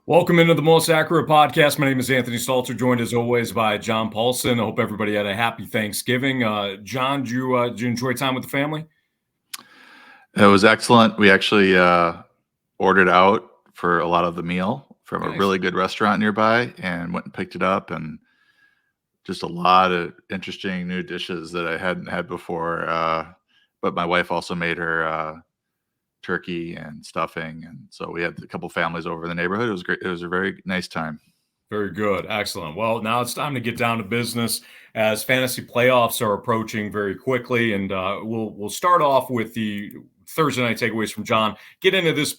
Welcome into the Most Accurate Podcast. My name is Anthony Stalter, joined as always by John Paulsen. I hope everybody had a happy Thanksgiving. John, did you enjoy time with the family? It was excellent. We actually ordered out for a lot of the meal from a really good restaurant nearby and went and picked it up, and just a lot of interesting new dishes that I hadn't had before. But my wife also made her turkey and stuffing, and so we had a couple families over in the neighborhood. It was great. It was a very nice time. Very good. Excellent. Well, now it's time to get down to business as fantasy playoffs are approaching very quickly, and we'll start off with the Thursday night takeaways from John. Get into this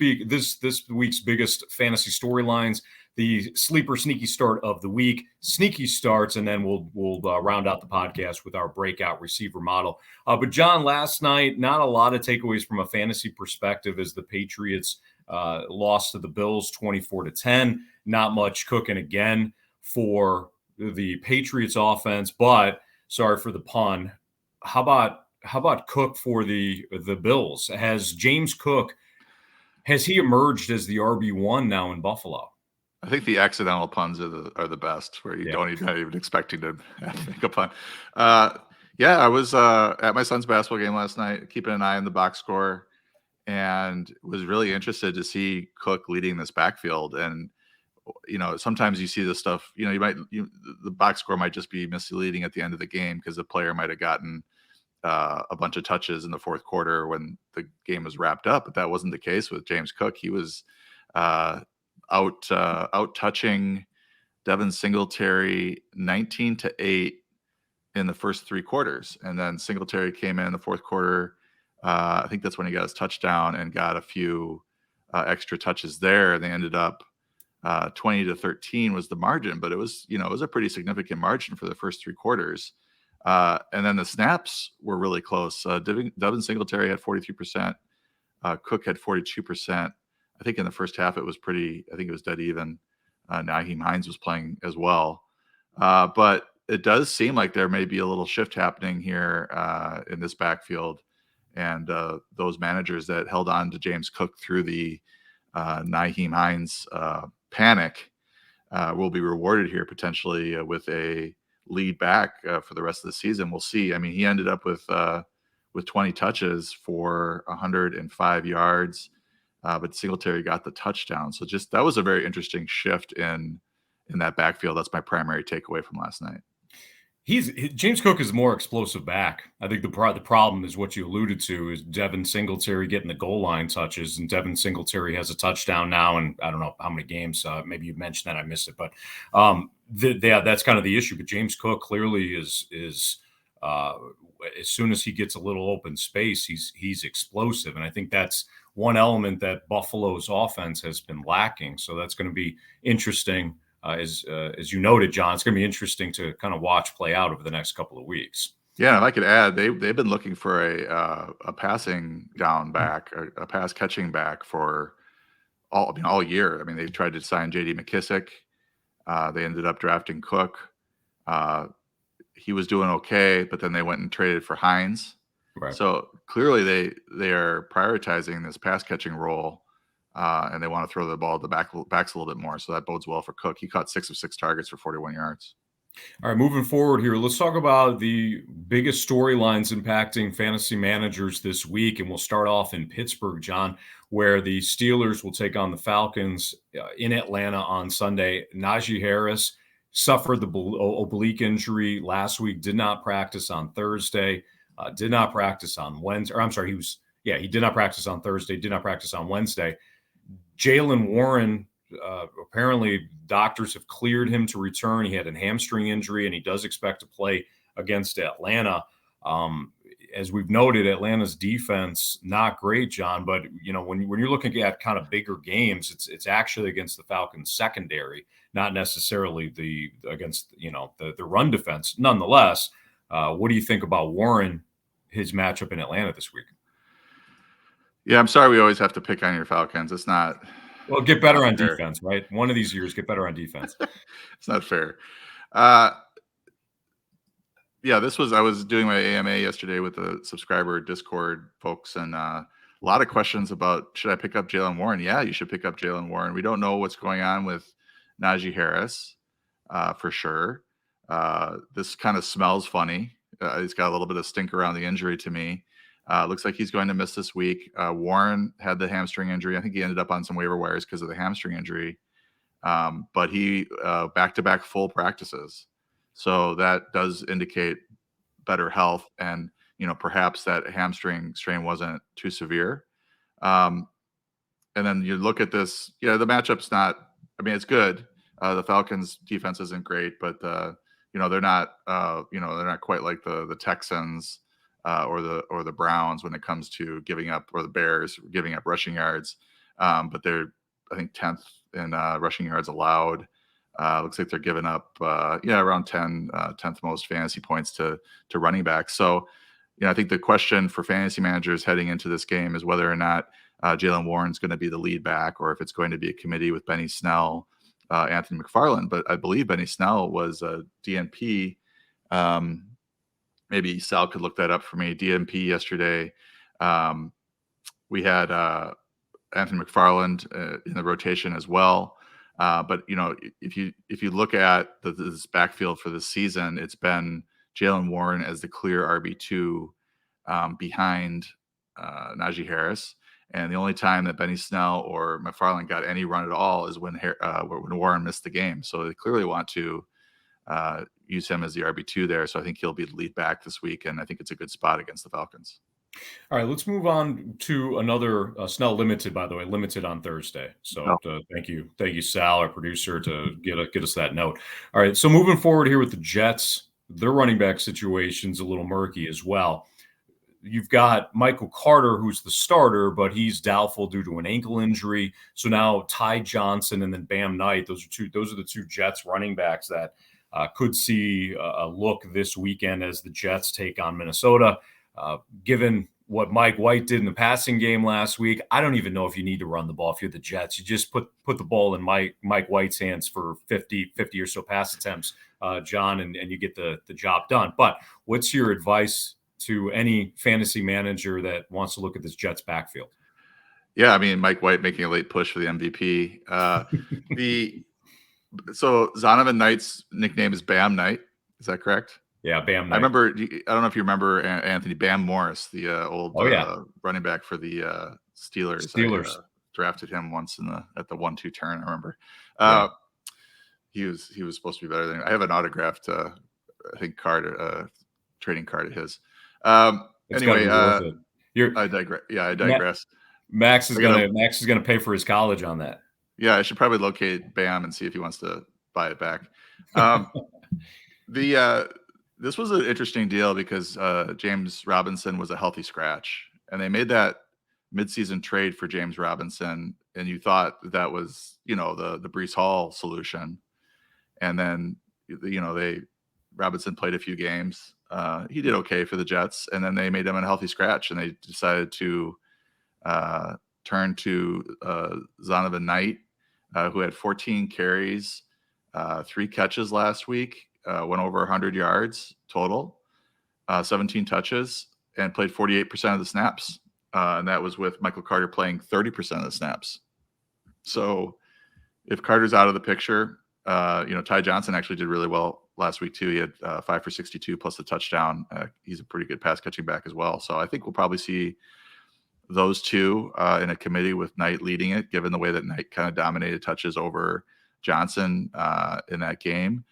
week's biggest fantasy storylines, the sleeper sneaky start of the week, sneaky starts, and then we'll round out the podcast with our breakout receiver model. But John, last night, not a lot of takeaways from a fantasy perspective as the Patriots lost to the Bills 24-10. Not much cooking again for the Patriots offense, but sorry for the pun. How about Cook for the Bills? Has James Cook, has he emerged as the RB1 now in Buffalo? I think the accidental puns are the best, where you don't even expecting to make a pun. I was at my son's basketball game last night, keeping an eye on the box score, and was really interested to see Cook leading this backfield. And sometimes you see this stuff. The box score might just be misleading at the end of the game because the player might have gotten a bunch of touches in the fourth quarter when the game was wrapped up, but that wasn't the case with James Cook. He was out touching Devin Singletary 19-8 in the first three quarters, and then Singletary came in the fourth quarter. I think that's when he got his touchdown and got a few extra touches there, and they ended up 20-13 was the margin, but it was a pretty significant margin for the first three quarters. And then the snaps were really close. Devin Singletary had 43%. Cook had 42%. I think in the first half it was dead even. Nyheim Hines was playing as well. But it does seem like there may be a little shift happening here in this backfield. And those managers that held on to James Cook through the Nyheim Hines panic will be rewarded here potentially with a lead back for the rest of the season. We'll see. I mean, he ended up with 20 touches for 105 yards, but Singletary got the touchdown. So just that was a very interesting shift in that backfield. That's my primary takeaway from last night. James Cook is a more explosive back. I think the problem is what you alluded to is Devin Singletary getting the goal line touches, and Devin Singletary has a touchdown now, and I don't know how many games. Maybe you mentioned that, I missed it, but that's kind of the issue. But James Cook clearly is as soon as he gets a little open space, he's explosive, and I think that's one element that Buffalo's offense has been lacking. So that's going to be interesting. As you noted, John, it's going to be interesting to kind of watch play out over the next couple of weeks. Yeah, and I could add they've been looking for a passing down back, a pass catching back for all year. I mean, they tried to sign J.D. McKissick. They ended up drafting Cook. He was doing okay, but then they went and traded for Hines. Right. So clearly they are prioritizing this pass catching role. And they want to throw the ball at the backs a little bit more. So that bodes well for Cook. He caught 6 of 6 targets for 41 yards. All right, moving forward here, let's talk about the biggest storylines impacting fantasy managers this week. And we'll start off in Pittsburgh, John, where the Steelers will take on the Falcons in Atlanta on Sunday. Najee Harris suffered the oblique injury last week, did not practice on Thursday, did not practice on Wednesday. Or I'm sorry, he did not practice on Thursday, did not practice on Wednesday. Jaylen Warren, apparently doctors have cleared him to return. He had a hamstring injury, and he does expect to play against Atlanta. As we've noted, Atlanta's defense, not great, John, but when you're looking at kind of bigger games, it's actually against the Falcons secondary, not necessarily against the run defense. Nonetheless, what do you think about Warren, his matchup in Atlanta this week? Yeah, I'm sorry we always have to pick on your Falcons. It's not. Well, get better on defense, right? One of these years, get better on defense. It's not fair. I was doing my AMA yesterday with the subscriber Discord folks, and A lot of questions about, should I pick up Jaylen Warren? Yeah, you should pick up Jaylen Warren. We don't know what's going on with Najee Harris for sure. This kind of smells funny. He's got a little bit of stink around the injury to me. Looks like he's going to miss this week. Warren had the hamstring injury. I think he ended up on some waiver wires because of the hamstring injury. But he back-to-back full practices. So that does indicate better health, and perhaps that hamstring strain wasn't too severe. And then you look at this, the matchup's not, it's good. The Falcons defense isn't great, but they're not they're not quite like the Texans or the Browns when it comes to giving up, or the Bears giving up rushing yards. But they're, I think, 10th in rushing yards allowed. Looks like they're giving up around 10th most fantasy points to running backs. So I think the question for fantasy managers heading into this game is whether or not Jaylen Warren's going to be the lead back, or if it's going to be a committee with Benny Snell, Anthony McLaurin. But I believe Benny Snell was a DNP. Maybe Sal could look that up for me. DNP yesterday. We had Anthony McFarland in the rotation as well. But if you look at this backfield for this season, it's been Jaylen Warren as the clear RB2 behind Najee Harris. And the only time that Benny Snell or McFarland got any run at all is when Warren missed the game. So they clearly want to use him as the RB2 there. So I think he'll be the lead back this week, and I think it's a good spot against the Falcons. All right, let's move on to another Snell limited, by the way, limited on Thursday. So thank you, Sal, our producer, to get us that note. All right, so moving forward here with the Jets, their running back situation's a little murky as well. You've got Michael Carter, who's the starter, but he's doubtful due to an ankle injury. So now Ty Johnson and then Bam Knight, those are the two Jets running backs that could see a look this weekend as the Jets take on Minnesota. Given what Mike White did in the passing game last week, I don't even know if you need to run the ball if you're the Jets. You just put the ball in Mike White's hands for 50 or so pass attempts, John, and you get the job done. But what's your advice to any fantasy manager that wants to look at this Jets backfield? Yeah, Mike White making a late push for the MVP. So Zonovan Knight's nickname is Bam Knight. Is that correct? Yeah, Bam Knight. I don't know if you remember Anthony Bam Morris, the old running back for the Steelers. I drafted him once at the 1-2 turn. I remember. He was supposed to be better than. I have an autographed, I think, trading card of his. Anyway, I digress. Yeah, I digress. Max is gonna pay for his college on that. Yeah, I should probably locate Bam and see if he wants to buy it back. This was an interesting deal because James Robinson was a healthy scratch, and they made that midseason trade for James Robinson, and you thought that was the Breece Hall solution, and then Robinson played a few games. He did okay for the Jets, and then they made him a healthy scratch, and they decided to turn to Zonovan Knight, who had 14 carries, 3 catches last week. Went over 100 yards total, 17 touches, and played 48% of the snaps. And that was with Michael Carter playing 30% of the snaps. So if Carter's out of the picture, Ty Johnson actually did really well last week too. He had 5 for 62 plus the touchdown. He's a pretty good pass catching back as well. So I think we'll probably see those two in a committee with Knight leading it, given the way that Knight kind of dominated touches over Johnson in that game.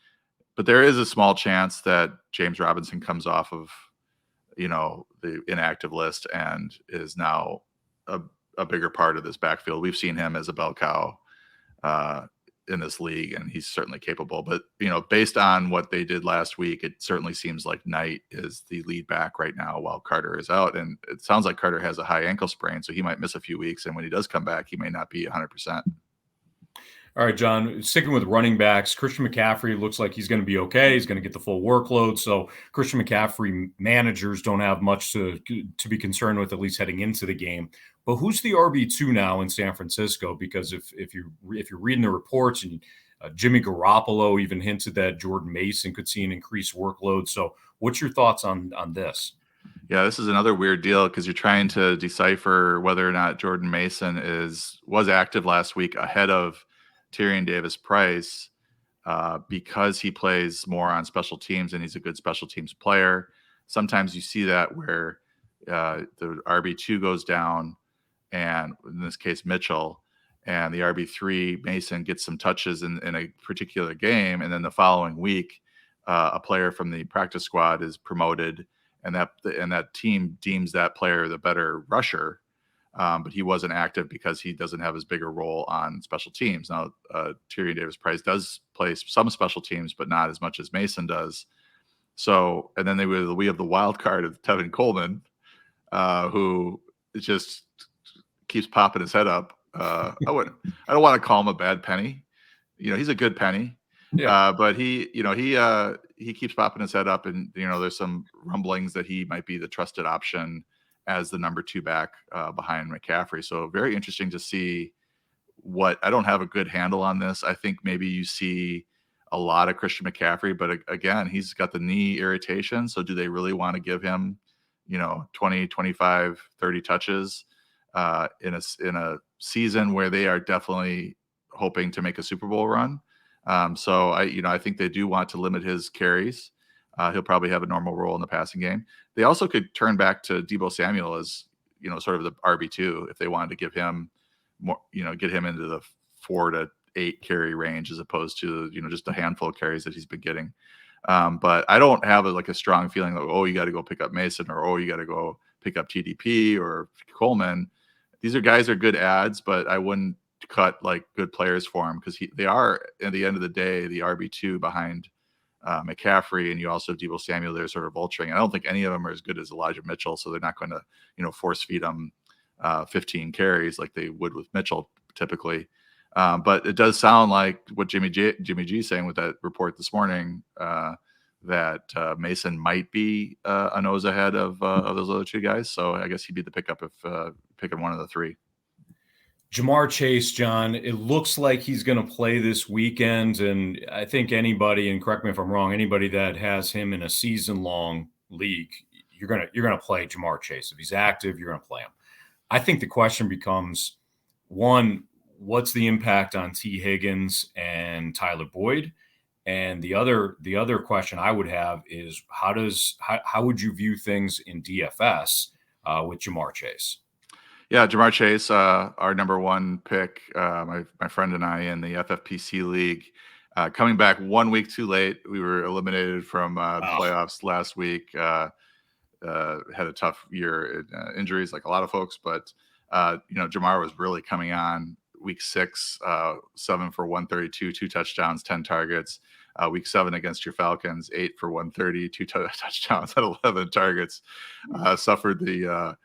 But there is a small chance that James Robinson comes off of, the inactive list and is now a bigger part of this backfield. We've seen him as a bell cow in this league, and he's certainly capable. But, based on what they did last week, it certainly seems like Knight is the lead back right now while Carter is out. And it sounds like Carter has a high ankle sprain, so he might miss a few weeks. And when he does come back, he may not be 100%. All right, John, sticking with running backs, Christian McCaffrey looks like he's going to be okay. He's going to get the full workload. So Christian McCaffrey managers don't have much to be concerned with, at least heading into the game. But who's the RB2 now in San Francisco? Because if you're reading the reports, and Jimmy Garoppolo even hinted that Jordan Mason could see an increased workload. So what's your thoughts on this? Yeah, this is another weird deal because you're trying to decipher whether or not Jordan Mason was active last week ahead of Tyrion Davis-Price because he plays more on special teams and he's a good special teams player. Sometimes you see that where the RB2 goes down, and in this case Mitchell, and the RB3 Mason gets some touches in a particular game, and then the following week a player from the practice squad is promoted, and that team deems that player the better rusher, but he wasn't active because he doesn't have as big a role on special teams. Now, Tyrion Davis-Price does play some special teams, but not as much as Mason does. So, and then we have the wild card of Tevin Coleman, who just keeps popping his head up. I don't want to call him a bad penny. He's a good penny. Yeah. But he keeps popping his head up, and there's some rumblings that he might be the trusted option as the number 2 back behind McCaffrey. So very interesting to see I don't have a good handle on this. I think maybe you see a lot of Christian McCaffrey, but again, he's got the knee irritation. So do they really want to give him, 20, 25, 30 touches in a season where they are definitely hoping to make a Super Bowl run? So I think they do want to limit his carries. He'll probably have a normal role in the passing game. They also could turn back to Deebo Samuel as, sort of the RB2 if they wanted to give him more, get him into the 4 to 8 carry range as opposed to, just a handful of carries that he's been getting. But I don't have a strong feeling like, oh, you got to go pick up Mason, or, oh, you got to go pick up TDP or Coleman. These are guys are good ads, but I wouldn't cut good players for him because they are, at the end of the day, the RB2 behind McCaffrey, and you also have Deebo Samuel there sort of vulturing. I don't think any of them are as good as Elijah Mitchell, so they're not going to force feed them 15 carries like they would with Mitchell typically. But it does sound like what Jimmy G is saying with that report this morning, that Mason might be a nose ahead of those other 2 guys. So I guess he'd be the pickup if picking one of the 3. Ja'Marr Chase, John, it looks like he's going to play this weekend. And I think anybody, and correct me if I'm wrong, anybody that has him in a season-long league, you're going to play Ja'Marr Chase. If he's active, you're going to play him. I think the question becomes, one, what's the impact on T. Higgins and Tyler Boyd? And the other question I would have is how would you view things in DFS with Ja'Marr Chase? Yeah, Ja'Marr Chase, our number 1 pick, my friend and I in the FFPC league, coming back 1 week too late. We were eliminated from the playoffs last week. Had a tough year in injuries, like a lot of folks, but Ja'Marr was really coming on week 6, 7 for 132, 2 touchdowns, 10 targets. Week 7 against your Falcons, 8 for 130, 2 touchdowns at 11 targets. Suffered the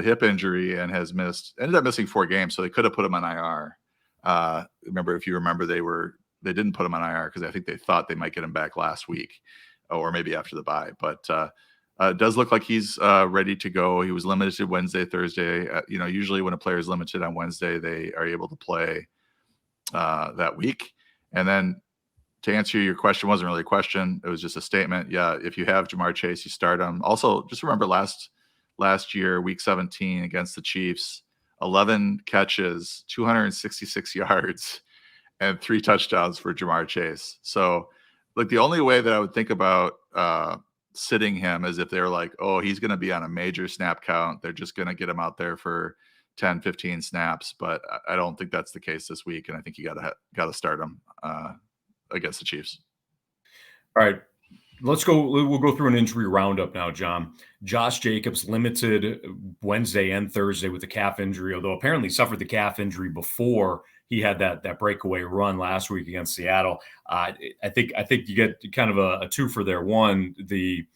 hip injury and ended up missing 4 games. So they could have put him on IR. If you remember, they didn't put him on IR because I think they thought they might get him back last week or maybe after the bye. But it does look like he's ready to go. He was limited Wednesday, Thursday. Usually when a player is limited on Wednesday, they are able to play that week. And then to answer your question, wasn't really a question. It was just a statement. Yeah, if you have Ja'Marr Chase, you start him. Also, just remember last year, week 17 against the Chiefs, 11 catches, 266 yards, and 3 touchdowns for Ja'Marr Chase. So, the only way that I would think about sitting him is if they're like, oh, he's going to be on a major snap count. They're just going to get him out there for 10, 15 snaps. But I don't think that's the case this week. And I think you got to start him against the Chiefs. All right. We'll go through an injury roundup now, John. Josh Jacobs limited Wednesday and Thursday with a calf injury, although apparently suffered the calf injury before he had that breakaway run last week against Seattle. I think you get kind of a twofer there. One, the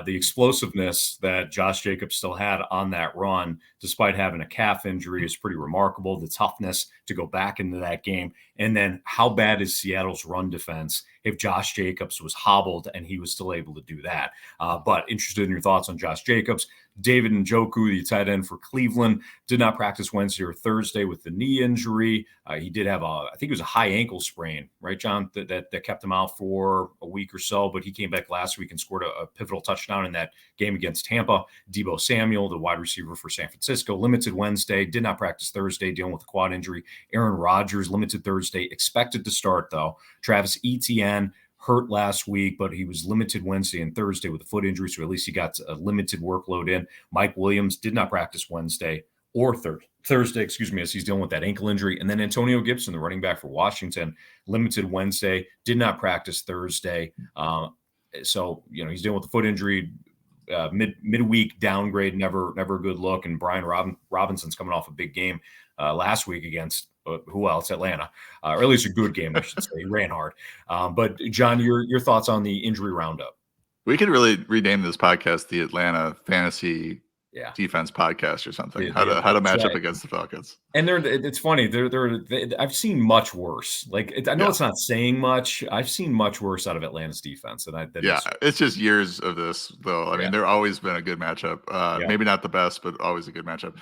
explosiveness that Josh Jacobs still had on that run, despite having a calf injury, is pretty remarkable. The toughness to go back into that game. And then how bad is Seattle's run defense if Josh Jacobs was hobbled and he was still able to do that? But interested in your thoughts on Josh Jacobs. David Njoku, the tight end for Cleveland, did not practice Wednesday or Thursday with the knee injury. He did have I think it was a high ankle sprain, right, John, that kept him out for a week or so, but he came back last week and scored a pivotal touchdown in that game against Tampa. Deebo Samuel, the wide receiver for San Francisco, limited Wednesday, did not practice Thursday, dealing with a quad injury. Aaron Rodgers, limited Thursday, expected to start, though. Travis Etienne, hurt last week, but he was limited Wednesday and Thursday with a foot injury, so at least he got a limited workload in. Mike Williams did not practice Wednesday or Thursday, as he's dealing with that ankle injury. And then Antonio Gibson, the running back for Washington, limited Wednesday, did not practice Thursday. So, he's dealing with the foot injury, midweek downgrade, never a good look. And Brian Robinson's coming off a big game last week against who else? Atlanta, or at least a good game, I should say. He ran hard. But John, your thoughts on the injury roundup? We could really rename this podcast the Atlanta Fantasy Defense Podcast or something. How to match up against the Falcons. And it's funny. I've seen much worse. I know it's not saying much. I've seen much worse out of Atlanta's defense. It's just years of this, though. I mean, they've always been a good matchup. Maybe not the best, but always a good matchup.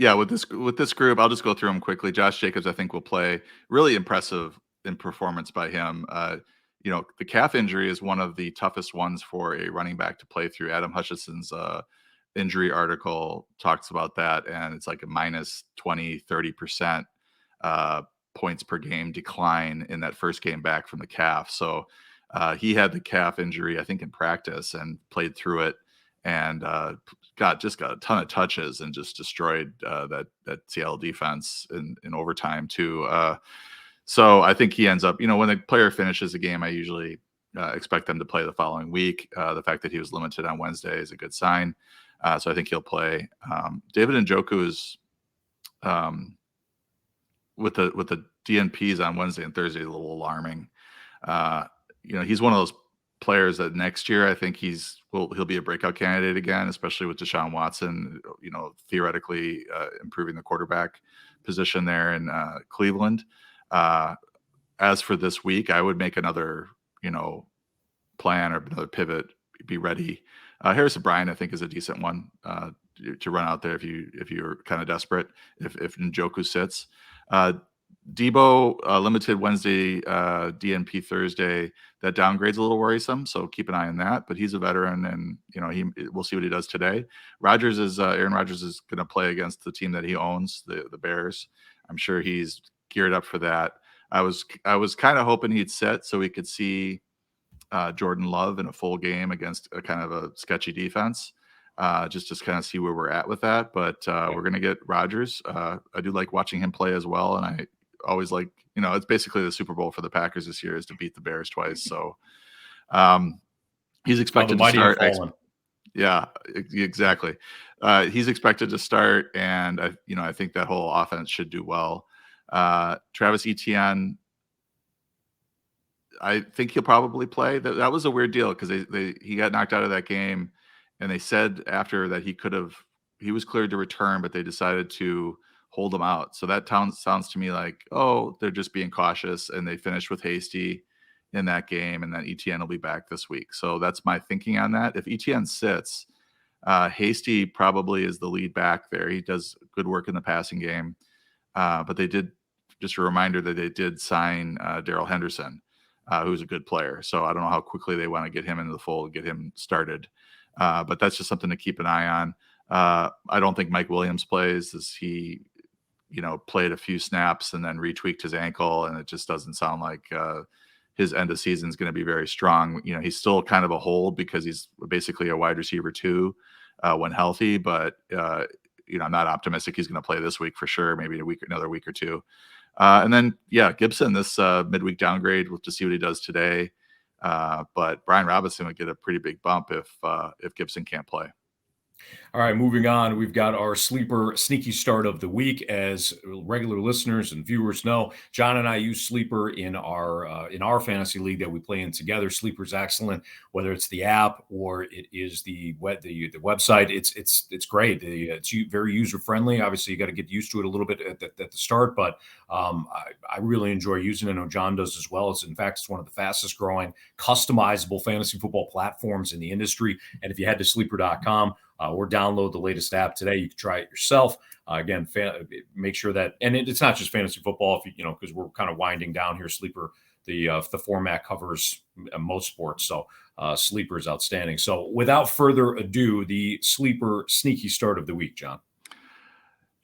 With this group, I'll just go through them quickly. Josh Jacobs, I think, will play. Really impressive in performance by him. The calf injury is one of the toughest ones for a running back to play through. Adam Hutchinson's injury article talks about that, and it's like a minus 20, 30% points per game decline in that first game back from the calf. So he had the calf injury, I think, in practice and played through it. And got a ton of touches and just destroyed that Seattle defense in overtime too. So I think he ends up, when a player finishes a game, I usually expect them to play the following week. The fact that he was limited on Wednesday is a good sign. So I think he'll play. David Njoku is with the DNPs on Wednesday and Thursday, a little alarming. He's one of those players that next year I think he'll be a breakout candidate again, especially with Deshaun Watson, theoretically improving the quarterback position there in Cleveland. As for this week, I would make another, plan or another pivot, be ready. Harrison Bryant, I think, is a decent one to run out there if you're kind of desperate, if Njoku sits. Deebo, limited Wednesday, DNP Thursday. That downgrade's a little worrisome, so keep an eye on that. But he's a veteran, and we'll see what he does today. Aaron Rodgers is going to play against the team that he owns, the Bears. I'm sure he's geared up for that. I was kind of hoping he'd sit so we could see Jordan Love in a full game against a kind of a sketchy defense. Just to kind of see where we're at with that. But we're going to get Rodgers. I do like watching him play as well, and I always like, it's basically the Super Bowl for the Packers this year is to beat the Bears twice. So he's expected to start. Yeah, exactly. He's expected to start, and I think that whole offense should do well. Travis Etienne, I think he'll probably play. That was a weird deal because he got knocked out of that game, and they said after that he was cleared to return, but they decided to hold him out. So that sounds to me like, they're just being cautious, and they finished with Hasty in that game, and then Etienne will be back this week. So that's my thinking on that. If Etienne sits, Hasty probably is the lead back there. He does good work in the passing game. But they did, just a reminder that they did sign Darrell Henderson, who's a good player. So I don't know how quickly they want to get him into the fold, get him started. But that's just something to keep an eye on. I don't think Mike Williams plays. He played a few snaps and then retweaked his ankle, and it just doesn't sound like his end of season is going to be very strong. He's still kind of a hold because he's basically a wide receiver too when healthy, but I'm not optimistic he's going to play this week for sure. Maybe another week or two. And then, Gibson, this midweek downgrade, we'll just see what he does today. But Brian Robinson would get a pretty big bump if Gibson can't play. All right, moving on. We've got our sleeper sneaky start of the week. As regular listeners and viewers know, John and I use Sleeper in our fantasy league that we play in together. Sleeper's excellent, whether it's the app or it is the website. It's great. It's very user friendly. Obviously, you got to get used to it a little bit at the start, but I really enjoy using it. I know John does as well. In fact, it's one of the fastest growing customizable fantasy football platforms in the industry. And if you head to sleeper.com, or download the latest app today. You can try it yourself. Again, make sure that, and it's not just fantasy football, because we're kind of winding down here. Sleeper, the format covers most sports, so Sleeper is outstanding. So, without further ado, the Sleeper sneaky start of the week, John.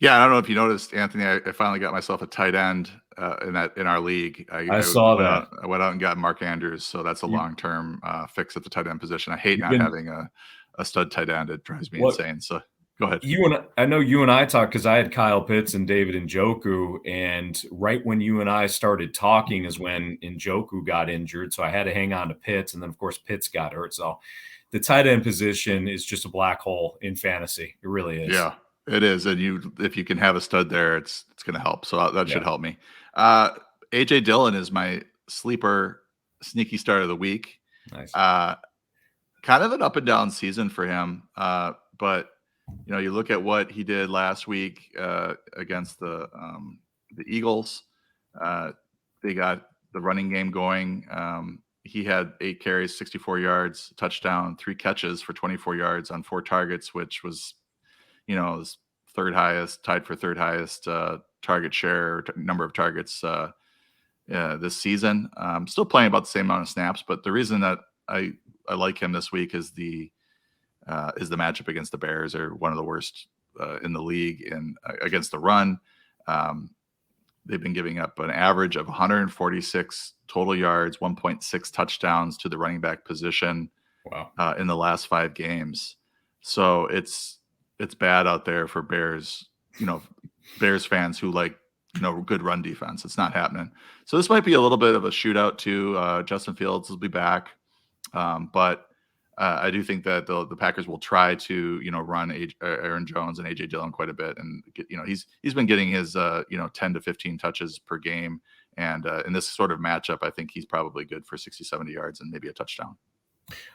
Yeah, I don't know if you noticed, Anthony. I finally got myself a tight end in our league. I saw that. I went out and got Mark Andrews, so that's a long-term fix at the tight end position. I hate not having a stud tight end. It drives me insane. So go ahead. I know you and I talked because I had Kyle Pitts and David Njoku, and right when you and I started talking is when Njoku got injured. So I had to hang on to Pitts, and then of course Pitts got hurt. So the tight end position is just a black hole in fantasy. It really is. Yeah, it is. And if you can have a stud there, it's going to help. So that should help me. AJ Dillon is my sleeper sneaky start of the week. Nice. Kind of an up and down season for him. But you look at what he did last week against the Eagles. They got the running game going. He had 8 carries, 64 yards, touchdown, 3 catches for 24 yards on 4 targets, which was, his tied for third highest target share, number of targets this season. Still playing about the same amount of snaps, but the reason that I like him this week is the matchup against the Bears. They're one of the worst in the league and against the run. They've been giving up an average of 146 total yards, 1.6 touchdowns to the running back position. Wow. In the last 5 games. So it's bad out there for Bears, Bears fans who like, good run defense. It's not happening. So this might be a little bit of a shootout too. Justin Fields will be back. But I do think that the Packers will try to, run Aaron Jones and AJ Dillon quite a bit, and he's been getting his 10 to 15 touches per game, and in this sort of matchup, I think he's probably good for 60, 70 yards and maybe a touchdown.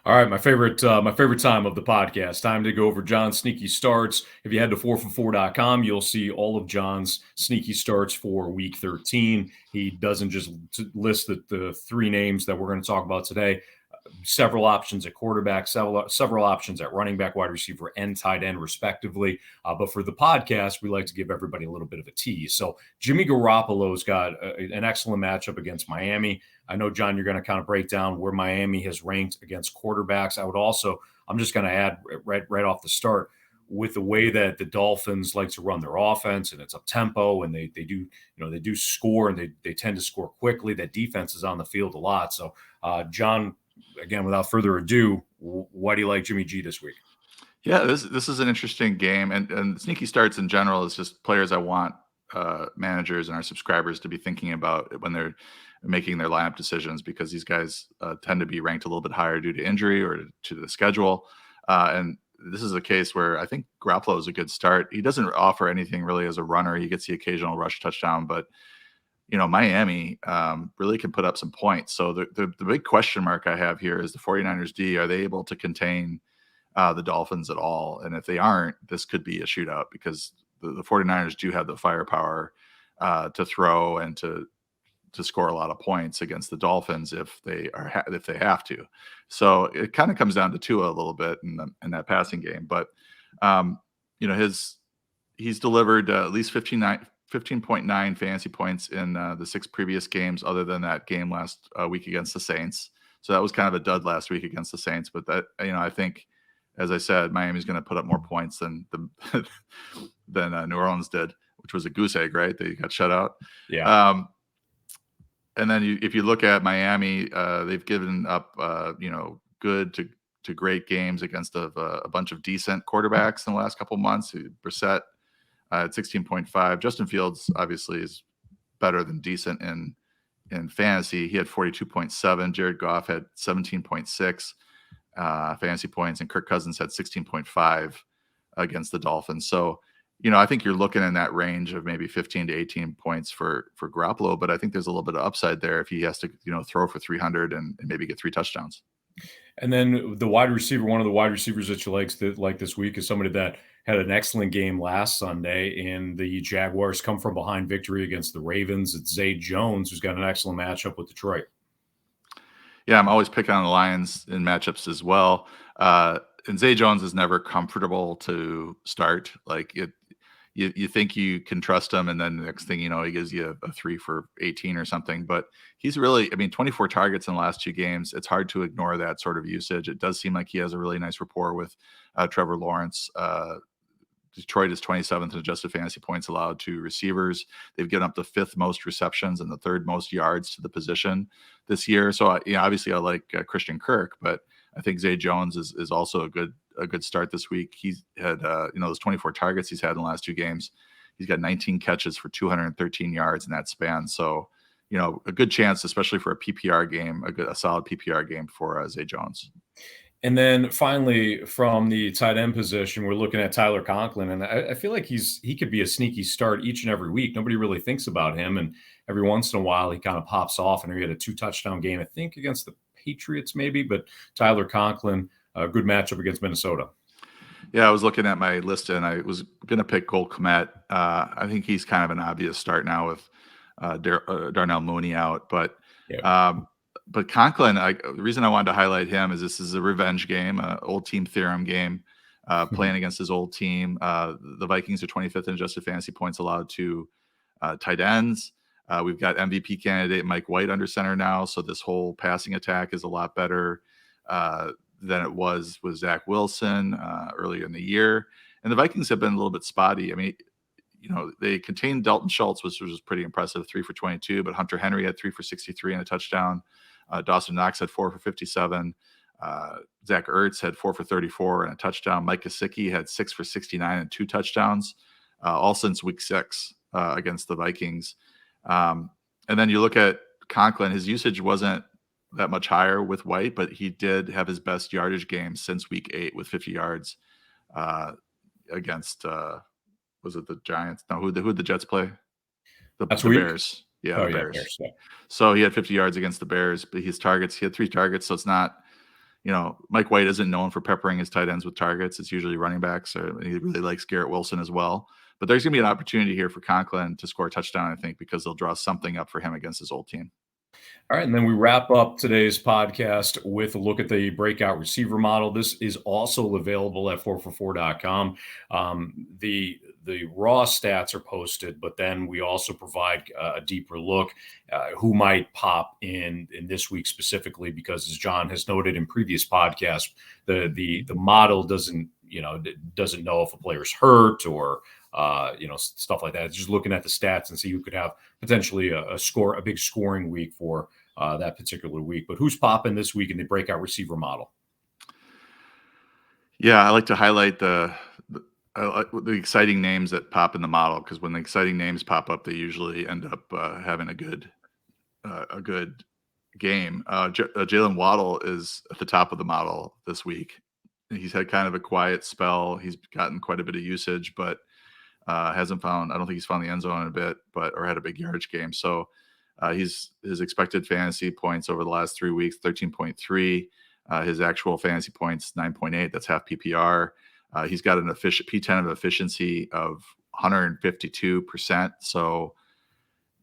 All right, my favorite time of the podcast. Time to go over John's sneaky starts. If you head to 4for4.com, you'll see all of John's sneaky starts for Week 13. He doesn't just list the 3 names that we're going to talk about today. Several options at quarterback, several options at running back, wide receiver, and tight end, respectively. But for the podcast, we like to give everybody a little bit of a tease. So Jimmy Garoppolo's got an excellent matchup against Miami. I know, John, you're going to kind of break down where Miami has ranked against quarterbacks. I'm just going to add right off the start, with the way that the Dolphins like to run their offense, and it's up tempo, and they do score, and they tend to score quickly. That defense is on the field a lot. So, John, again, without further ado, why do you like Jimmy G this week? Yeah, this is an interesting game, and sneaky starts in general is just players I want managers and our subscribers to be thinking about when they're making their lineup decisions, because these guys tend to be ranked a little bit higher due to injury or to the schedule. And this is a case where I think Garoppolo is a good start. He doesn't offer anything really as a runner. He gets the occasional rush touchdown, but Miami really can put up some points. So the big question mark I have here is the 49ers D. Are they able to contain the Dolphins at all? And if they aren't, this could be a shootout, because the 49ers do have the firepower to throw and to score a lot of points against the Dolphins if they have to. So it kind of comes down to Tua a little bit in that passing game. But he's delivered at least 15.9 fantasy points in the 6 previous games, other than that game last week against the Saints. So that was kind of a dud last week against the Saints. But that, I think, as I said, Miami's going to put up more points than New Orleans did, which was a goose egg, right? They got shut out. Yeah. And then if you look at Miami, they've given up, good to great games against a bunch of decent quarterbacks in the last couple of months. Brissett at 16.5. Justin Fields obviously is better than decent in fantasy. He had 42.7. Jared Goff had 17.6 fantasy points, and Kirk Cousins had 16.5 against the Dolphins. So, I think you're looking in that range of maybe 15 to 18 points for Garoppolo, but I think there's a little bit of upside there if he has to, throw for 300 and maybe get 3 touchdowns. And then the wide receiver, one of the wide receivers that you like this week is somebody that had an excellent game last Sunday, and the Jaguars come from behind victory against the Ravens. It's Zay Jones, who's got an excellent matchup with Detroit. Yeah, I'm always picking on the Lions in matchups as well. And Zay Jones is never comfortable to start. Like you think you can trust him, and then the next thing you know, he gives you a 3 for 18 or something. But he's really, 24 targets in the last 2 games. It's hard to ignore that sort of usage. It does seem like he has a really nice rapport with Trevor Lawrence. Detroit is 27th in adjusted fantasy points allowed to receivers. They've given up the 5th most receptions and the 3rd most yards to the position this year. So, obviously I like Christian Kirk, but I think Zay Jones is also a good start this week. He's had, those 24 targets he's had in the last 2 games. He's got 19 catches for 213 yards in that span. So, a good chance, especially for a PPR game, a solid PPR game for Zay Jones. And then finally, from the tight end position, we're looking at Tyler Conklin, and I feel like he could be a sneaky start each and every week. Nobody really thinks about him, and every once in a while he kind of pops off. And he had a 2-touchdown game, I think, against the Patriots, maybe. But Tyler Conklin, a good matchup against Minnesota. Yeah, I was looking at my list, and I was going to pick Cole Kmet. I think he's kind of an obvious start now with Darnell Mooney out, but. Yeah. But Conklin, the reason I wanted to highlight him is this is a revenge game, old team theorem game, playing against his old team. The Vikings are 25th in adjusted fantasy points allowed to tight ends. We've got MVP candidate Mike White under center now, so this whole passing attack is a lot better than it was with Zach Wilson earlier in the year. And the Vikings have been a little bit spotty. They contained Dalton Schultz, which was pretty impressive, 3 for 22, but Hunter Henry had 3 for 63 and a touchdown. Dawson Knox had 4 for 57. Zach Ertz had 4 for 34 and a touchdown. Mike Gesicki had 6 for 69 and 2 touchdowns, all since week 6 against the Vikings. And then you look at Conklin, his usage wasn't that much higher with White, but he did have his best yardage game since week 8 with 50 yards against was it the Giants? No, who'd the Jets play? The Bears. Yeah, the Bears. Yeah. So he had 50 yards against the Bears, but he had 3 targets. So it's not, Mike White isn't known for peppering his tight ends with targets. It's usually running backs. He really likes Garrett Wilson as well. But there's going to be an opportunity here for Conklin to score a touchdown, I think, because they'll draw something up for him against his old team. All right, and then we wrap up today's podcast with a look at the breakout receiver model. This is also available at 4for4.com. The raw stats are posted, but then we also provide a deeper look who might pop in this week specifically, because as John has noted in previous podcasts, the model doesn't know if a player's hurt or stuff like that. It's just looking at the stats and see who could have potentially a big scoring week for that particular week. But who's popping this week in the breakout receiver model? Yeah, I like to highlight the exciting names that pop in the model, because when the exciting names pop up, they usually end up having a good game. Jaylen Waddle is at the top of the model this week. He's had kind of a quiet spell. He's gotten quite a bit of usage, but hasn't found. I don't think he's found the end zone in a bit, or had a big yardage game. So his expected fantasy points over the last 3 weeks, 13.3. His actual fantasy points, 9.8. That's half PPR. He's got an P10 of efficiency of 152%. So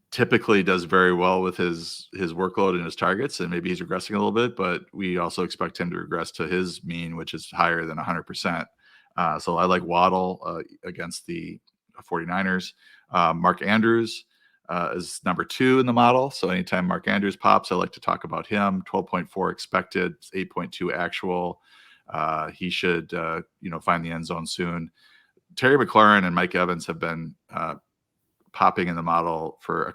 typically does very well with his workload and his targets, and maybe he's regressing a little bit, but we also expect him to regress to his mean, which is higher than 100%. So I like Waddle against the 49ers. Mark Andrews is number 2 in the model. So anytime Mark Andrews pops, I like to talk about him. 12.4 expected, 8.2 actual. He should, find the end zone soon. Terry McLaurin and Mike Evans have been popping in the model for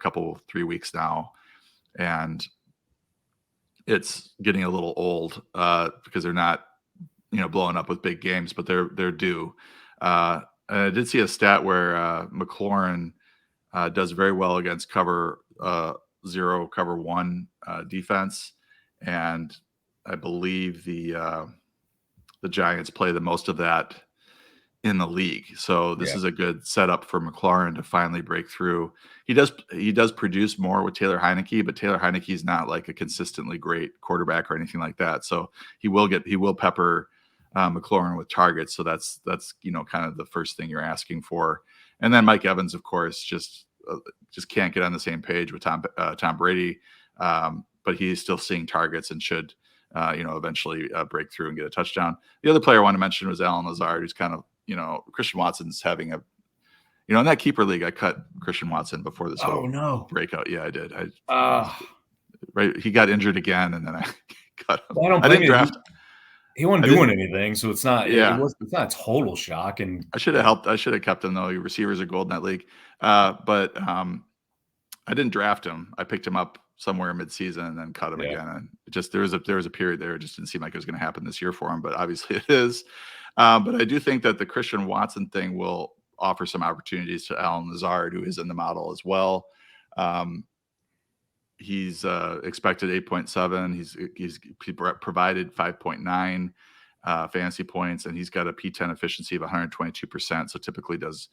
3 weeks now, and it's getting a little old because they're not, blowing up with big games, but they're due. I did see a stat where McLaurin does very well against cover 0, cover 1 defense, and I believe the Giants play the most of that in the league. So this Yeah. is a good setup for McLaurin to finally break through. He does produce more with Taylor Heineke, but Taylor Heineke's not like a consistently great quarterback or anything like that. So he will pepper McLaurin with targets. So that's kind of the first thing you're asking for. And then Mike Evans, of course, just can't get on the same page with Tom Brady, but he's still seeing targets and should eventually break through and get a touchdown. The other player I want to mention was Alan Lazard, who's kind of Christian Watson's having in that keeper league, I cut Christian Watson before this whole breakout. Yeah, I did. Right. He got injured again, and then I cut him. Well, I didn't draft. He wasn't doing anything, so it's not. Yeah. It's not a total shock. And I should have helped. I should have kept him though. Your receivers are gold in that league. But I didn't draft him. I picked him up somewhere mid-season and then cut him again. And there was a period there. It just didn't seem like it was going to happen this year for him, but obviously it is. But I do think that the Christian Watson thing will offer some opportunities to Alan Lazard, who is in the model as well. He's expected 8.7. He's provided 5.9 fantasy points, and he's got a P10 efficiency of 122%. So typically does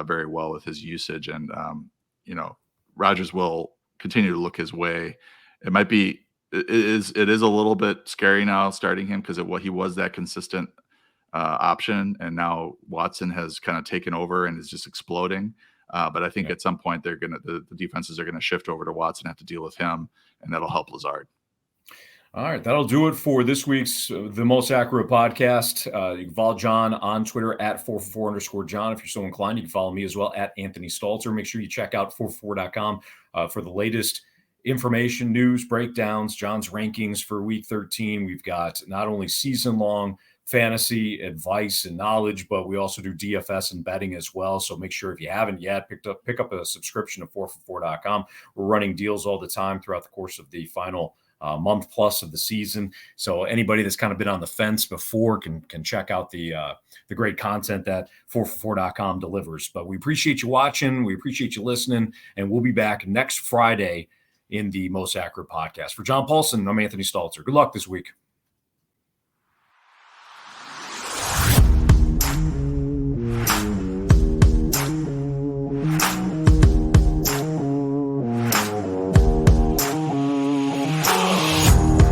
very well with his usage. And Rodgers will continue to look his way. It is a little bit scary now starting him because he was that consistent option, and now Watson has kind of taken over and is just exploding. But I think at some point the defenses are gonna shift over to Watson, have to deal with him, and that'll help Lazard. All right, that'll do it for this week's The Most Accurate Podcast. You can follow John on Twitter at 444_John. If you're so inclined, you can follow me as well at Anthony Stalter. Make sure you check out 444.com for the latest information, news, breakdowns, John's rankings for Week 13. We've got not only season-long fantasy advice and knowledge, but we also do DFS and betting as well. So make sure if you haven't yet pick up a subscription to 444.com. We're running deals all the time throughout the course of the final month plus of the season. So anybody that's kind of been on the fence before can check out the great content that 444.com delivers. But we appreciate you watching. We appreciate you listening, and we'll be back next Friday in the Most Accurate Podcast. For John Paulsen, I'm Anthony Stalter. Good luck this week.